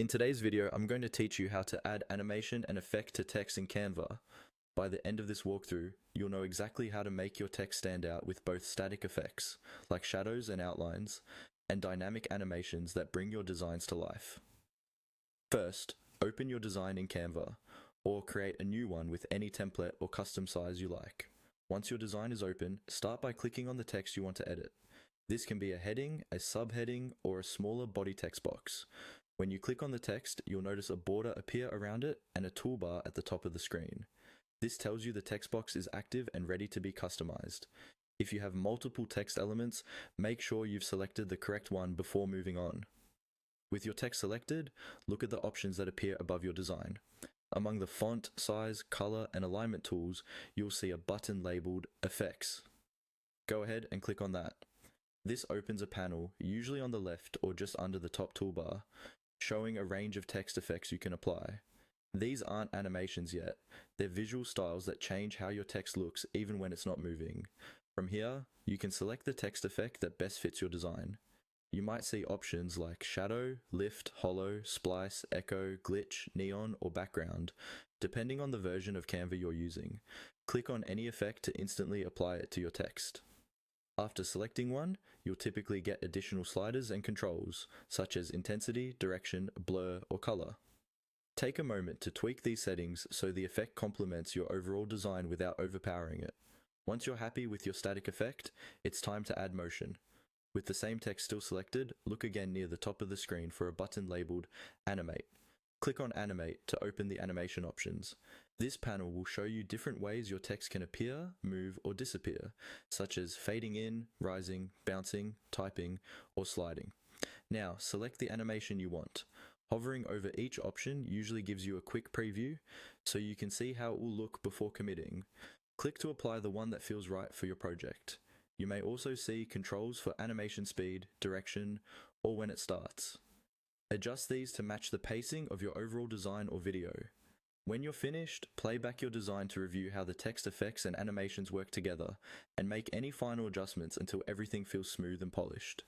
In today's video, I'm going to teach you how to add animation and effect to text in Canva. By the end of this walkthrough, you'll know exactly how to make your text stand out with both static effects, like shadows and outlines, and dynamic animations that bring your designs to life. First, open your design in Canva, or create a new one with any template or custom size you like. Once your design is open, start by clicking on the text you want to edit. This can be a heading, a subheading, or a smaller body text box. When you click on the text, you'll notice a border appear around it and a toolbar at the top of the screen. This tells you the text box is active and ready to be customized. If you have multiple text elements, make sure you've selected the correct one before moving on. With your text selected, look at the options that appear above your design. Among the font, size, color, and alignment tools, you'll see a button labeled Effects. Go ahead and click on that. This opens a panel, usually on the left or just under the top toolbar, showing a range of text effects you can apply. These aren't animations yet, they're visual styles that change how your text looks even when it's not moving. From here, you can select the text effect that best fits your design. You might see options like shadow, lift, hollow, splice, echo, glitch, neon, or background, depending on the version of Canva you're using. Click on any effect to instantly apply it to your text. After selecting one, you'll typically get additional sliders and controls, such as intensity, direction, blur, or color. Take a moment to tweak these settings so the effect complements your overall design without overpowering it. Once you're happy with your static effect, it's time to add motion. With the same text still selected, look again near the top of the screen for a button labeled Animate. Click on Animate to open the animation options. This panel will show you different ways your text can appear, move, or disappear, such as fading in, rising, bouncing, typing, or sliding. Now, select the animation you want. Hovering over each option usually gives you a quick preview, so you can see how it will look before committing. Click to apply the one that feels right for your project. You may also see controls for animation speed, direction, or when it starts. Adjust these to match the pacing of your overall design or video. When you're finished, play back your design to review how the text effects and animations work together, and make any final adjustments until everything feels smooth and polished.